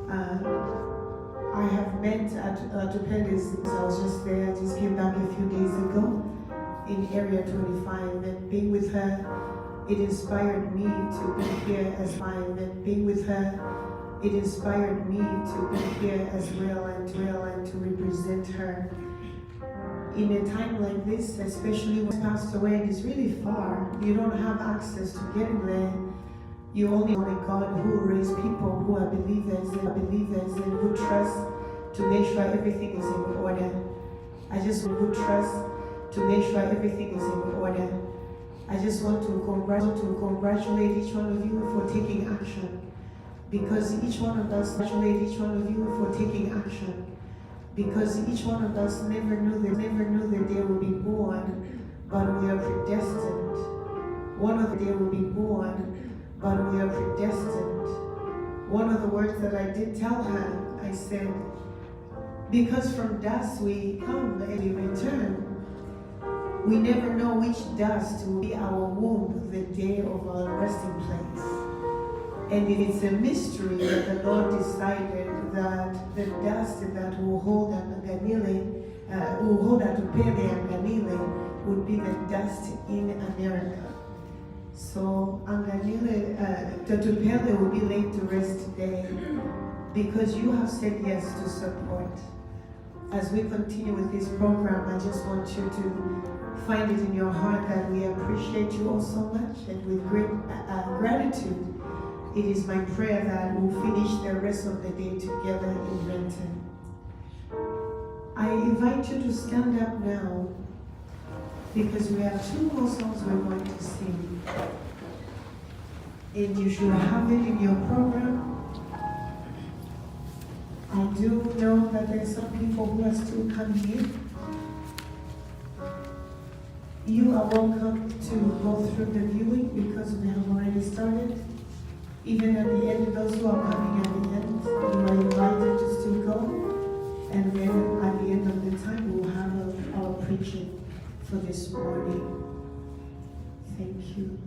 I have met at Atupiye. I was just there. I just came back a few days ago in Area 25, and being with her, it inspired me to be here as mine. And being with her, it inspired me to be here as well and to represent her. In a time like this, especially when passed away, it is really far. You don't have access to getting there. You only God who raise people who are believers and who trust to make sure everything is in order. I just would trust to make sure everything is in order. I just want to congratulate each one of you for taking action, because each one of us congratulate each one of you for taking action, because each one of us never knew the day will be born, but we are predestined. One of the day will be born, but we are predestined. One of the words that I did tell her, I said, because from dust we come and we return. We never know which dust will be our womb the day of our resting place. And it is a mystery that the Lord decided that the dust that will hold Atupiye and Ganile would be the dust in America. So Atupiye will be laid to rest today because you have said yes to support. As we continue with this program, I just want you to find it in your heart that we appreciate you all so much, and with great gratitude, it is my prayer that we'll finish the rest of the day together in Renton. I invite you to stand up now, because we have 2 more songs we're going to sing. And you should have it in your program. I do know that there are some people who are still coming in. You are welcome to go through the viewing because we have already started. Even at the end, those who are coming at the end, you are invited to still go. And then at the end of the time, we'll have our preaching for this morning. Thank you.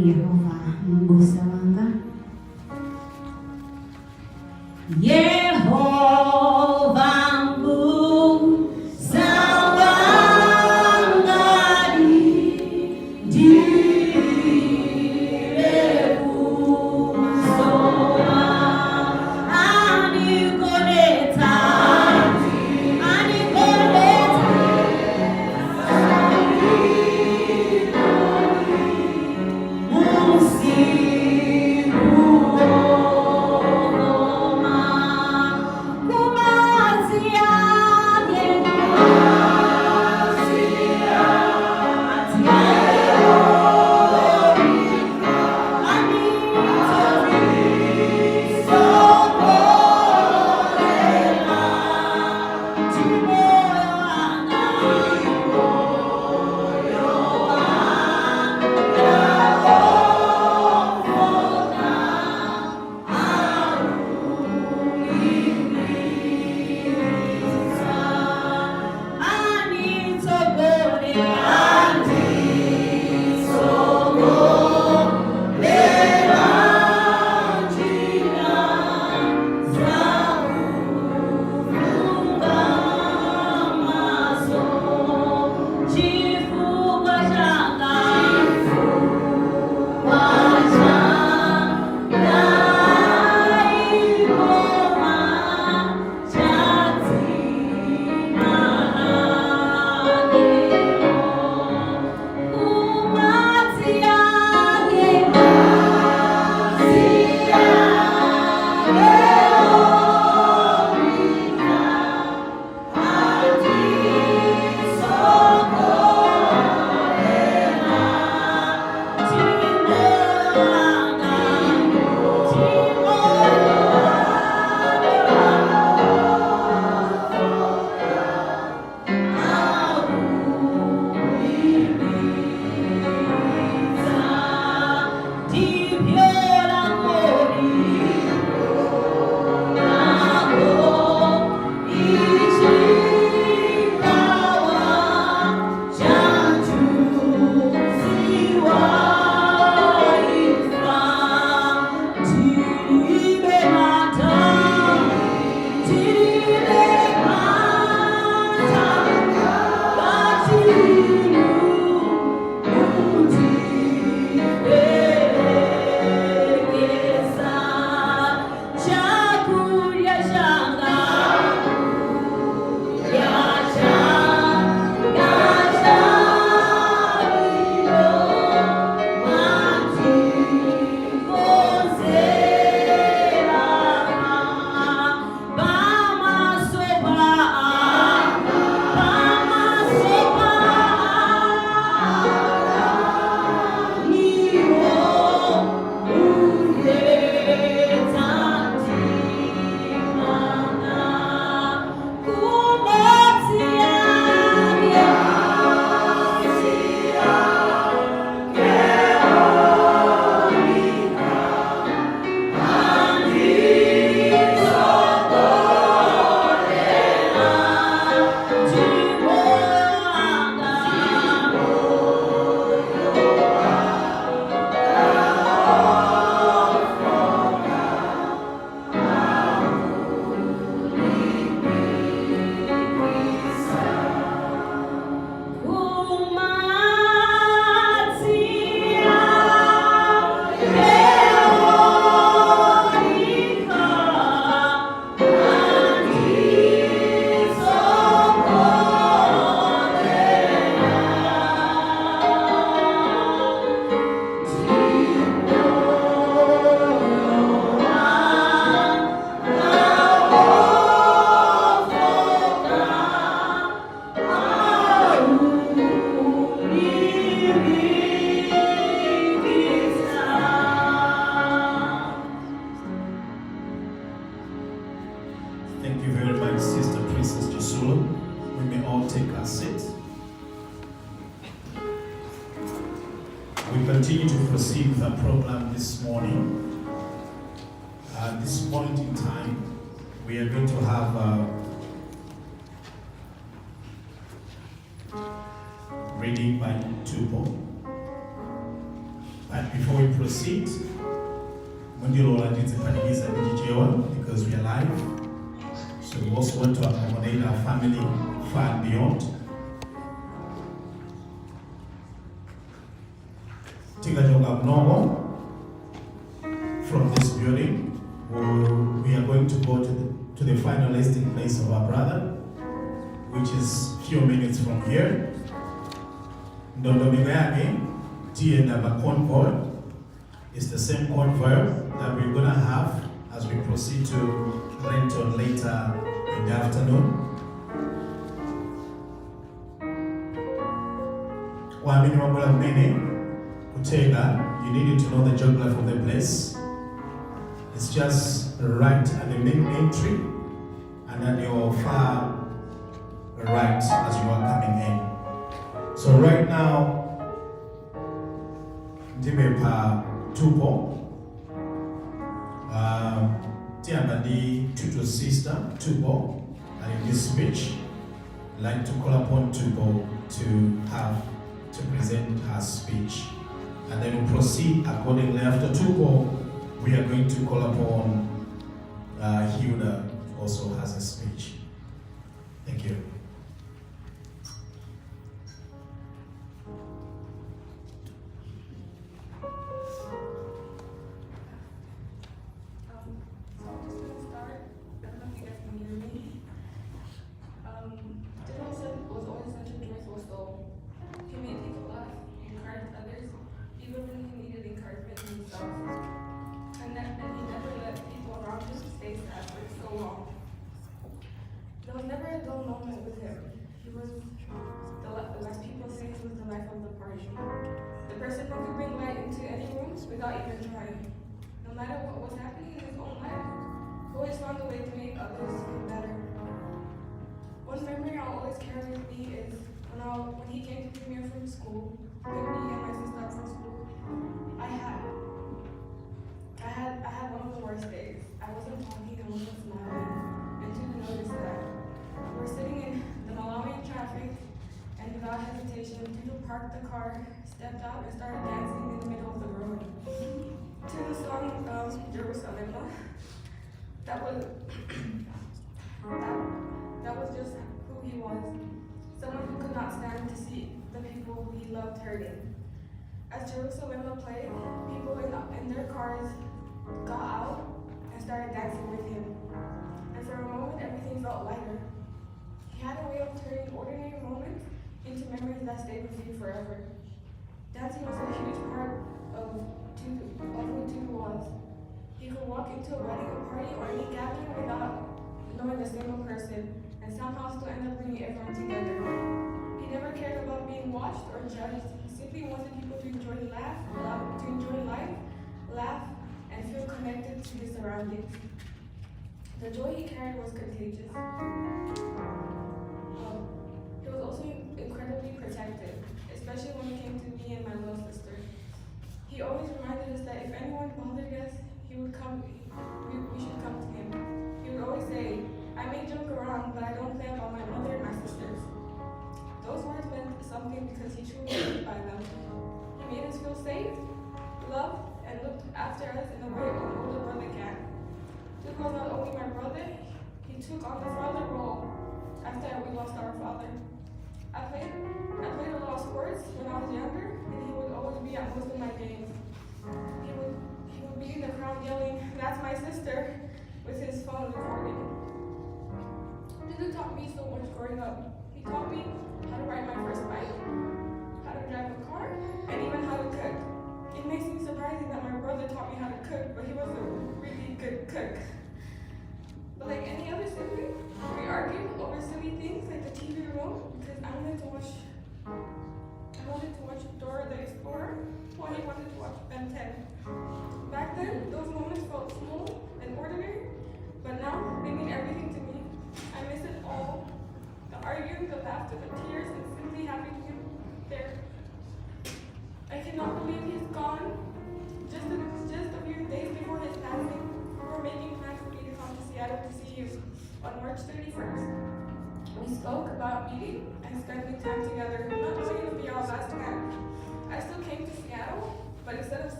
Yehova mbusa wanga. Yehova mbusa wanga ndire kusoa anikoleta We continue to proceed with our program this morning. At this point in time, we are going to have reading by Atupiye. But before we proceed, because we are live, so we also want to accommodate our family far and beyond. From this building, we are going to go to the final resting place of our brother, which is few minutes from here. Ndomigayage, T&A convoy is the same convoy that we're going to have as we proceed to Renton later in the afternoon. You needed to know the geography of the place. It's just right at the main entry and at your far right as you are coming in. So right now, Ndimepa Tupo, Tiamadi Tuto's sister, Tupo, and in this speech, I'd like to call upon Tupo to present her speech. And then we'll proceed accordingly. After Tupo, we are going to call upon Hilda, who also has a speech. Thank you. There was never a dull moment with him. He was, as people say, he was the life of the party. The person who could bring light into any rooms without even trying. No matter what was happening in his own life, he always found a way to make others feel better. One memory I'll always carry with me is when he came to pick me up from school, pick me and my sister up from school. I had one of the worst days. I wasn't talking, I wasn't smiling, and didn't notice that. We were sitting in the Malawi traffic, and without hesitation, Dudu parked the car, stepped out, and started dancing in the middle of the road. To the song Jerusalem. That was just who he was. Someone who could not stand to see the people who he loved hurting. As Jerusalem played, people in their cars got out and started dancing with him. And for a moment, everything felt lighter. He had a way of turning ordinary moments into memories that stayed with you forever. Dancing was a huge part of who Tutu was. He could walk into a wedding, a party, or any gathering without knowing a single person, and somehow still end up bringing everyone together. He never cared about being watched or judged. He simply wanted people to enjoy life, laugh, and feel connected to his surroundings. The joy he carried was contagious. He was also incredibly protective, especially when it came to me and my little sister. He always reminded us that if anyone bothered us, we should come to him. He would always say, "I may joke around, but I don't play about my mother and my sisters." Those words meant something because he truly lived by them. He made us feel safe, loved, and looked after us in a way an older brother can. Duke was not only my brother, he took on the father role after we lost our father. I played a lot of sports when I was younger, and he would always be at most of my games. He would be in the crowd yelling, "That's my sister," with his phone recording. Duke taught me so much growing up. He taught me how to ride my first bike, how to drive a car, and even how to cook. It makes me surprising that my brother taught me how to cook, but he was a really good cook. But like any other sibling, we argued over silly things like the TV remote because I wanted to watch Dora the Explorer while he wanted to watch Ben 10. Back then, those moments felt small and ordinary, but now they mean everything to me. I miss it all. The arguing, the laughter, the tears, and simply having him there. I cannot believe he's gone. Just a few days before his passing, we were making plans for me to come to Seattle to see you on March 31st. We spoke about meeting and spending time together, not knowing it would be our last time. I still came to Seattle, but instead of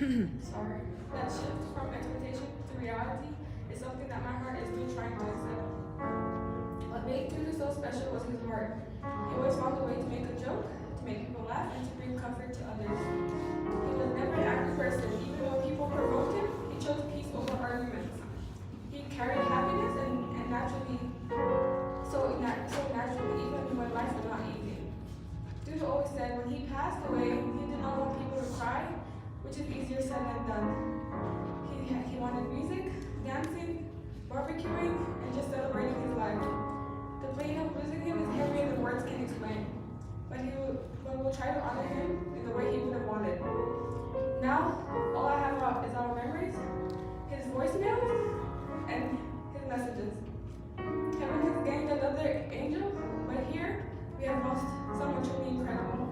sorry, that shift from expectation to reality is something that my heart is still trying to accept. What made Tutu so special was his heart. He always found a way to make a joke, to make people laugh, and to bring comfort to others. He was never an angry person. Even though people provoked him, he chose peace over arguments. He carried happiness and naturally, so naturally, even when life was not easy. Tutu always said when he passed away, he did not want people to cry, which is easier said than done. He wanted music, dancing, barbecuing, and just celebrating his life. The pain of losing him is heavier than words can explain, but we'll try to honor him in the way he would have wanted. Now, all I have is our memories, his voicemails, and his messages. Heaven has gained another angel, but here we have lost someone truly incredible.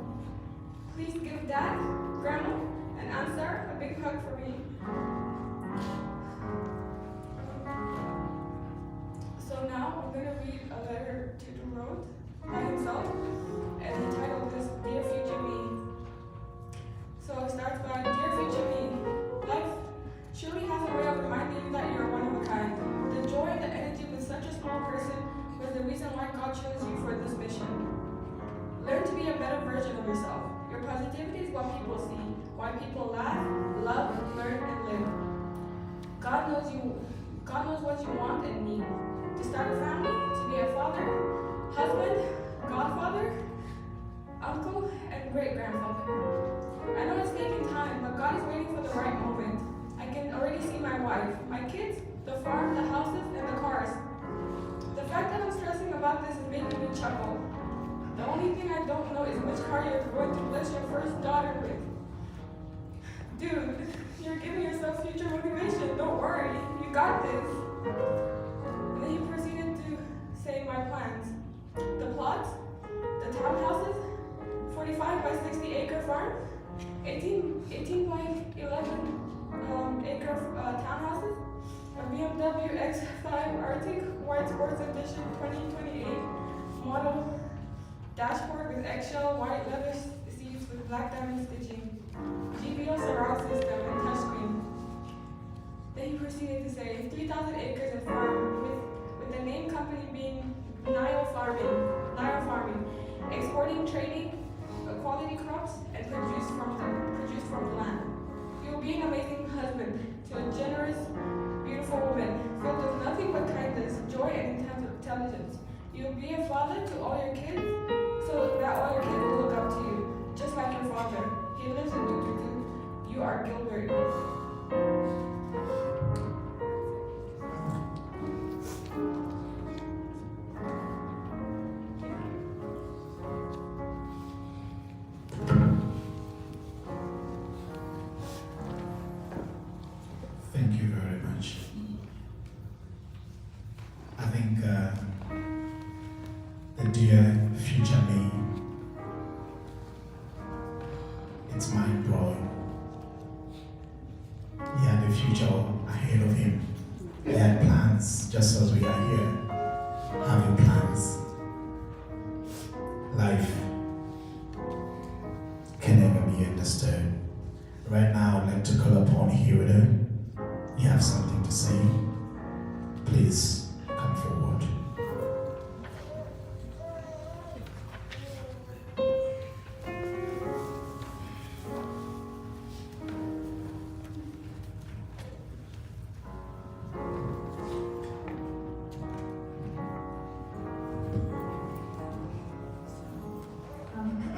Please give Dad, Grandma, and Ansar a big hug for me. So now I'm going to read a letter Tutu wrote by himself, and he titled this Dear Future Me. So it starts by, Dear Future Me, life surely has a way of reminding you that you are one of a kind. The joy and the energy with such a small person was the reason why God chose you for this mission. Learn to be a better version of yourself. Your positivity is what people see, why people laugh, love, learn, and live. God knows what you want and need. To start a family, to be a father, husband, godfather, uncle, and great-grandfather. I know it's taking time, but God is waiting for the right moment. I can already see my wife, my kids, the farm, the houses, and the cars. The fact that I'm stressing about this is making me chuckle. The only thing I don't know is which car you're going to bless your first daughter with. Dude, you're giving yourself future motivation. Don't worry, you got this. And then he proceeded to say my plans. The plots, the townhouses, 45 by 60 acre farm, 18 by 11 acre townhouses, a BMW X5 Arctic White Sports Edition 2028 model dashboard with eggshell white leather seats with black diamond stitching, GPO surround system and touchscreen. Then he proceeded to say 3,000 acres of farm with the name company being Nile Farming, exporting, trading quality crops and produced from the land. You will be an amazing husband to a generous, beautiful woman filled with nothing but kindness, joy, and intelligence. You will be a father to all your kids, so that all your kids will look up to you, just like your father. He lives in Dututu. You are Gilbert. Thank you very much. I think the dear future me, it's mind blowing. He had a future ahead of him. He had plans, just as we are here, having plans. Life can never be understood. Right now, I'd like to call upon Hilda. You have something to say? Please come forward.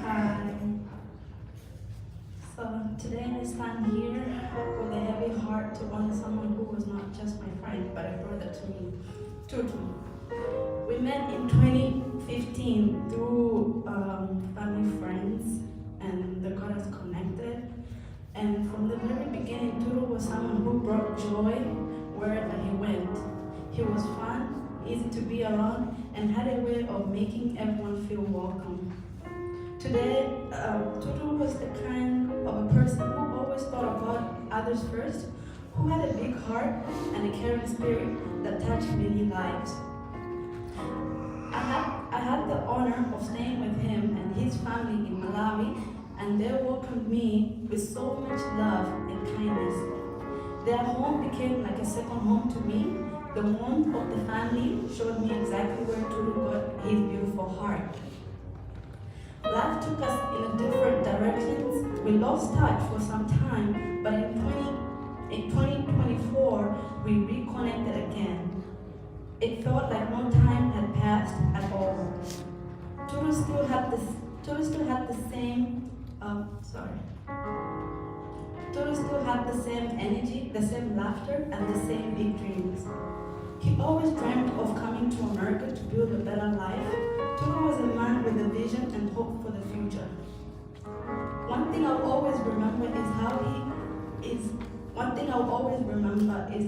Hi. So today I stand here with a heavy heart to honor someone who was not just my friend, but a brother to me, Tutu. We met in 2015 through family friends, and the got us connected. And from the very beginning, Tutu was someone who brought joy wherever he went. He was fun, easy to be around, and had a way of making everyone feel welcome. Today, Tutu was the kind of a person who always thought about others first, who had a big heart and a caring spirit that touched many lives. I had the honor of staying with him and his family in Malawi, and they welcomed me with so much love and kindness. Their home became like a second home to me. The warmth of the family showed me exactly where Turu got his beautiful heart. Life took us in different directions. We lost touch for some time, but in 2024, we reconnected again. It felt like no time had passed at all. Turu still had the same Turu still had the same energy, the same laughter, and the same big dreams. He always dreamed of coming to America to build a better life. Turu was a man with a vision and hope for the future. One thing I'll always remember is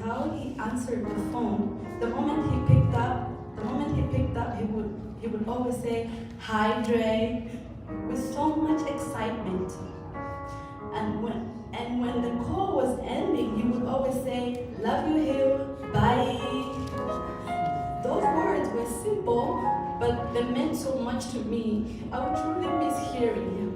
how he answered the phone. The moment he picked up, he would always say, "Hi, Dre," with so much excitement. And when the call was ending, he would always say, "Love you, Hill, bye." Those words were simple, but they meant so much to me. I would truly miss hearing him.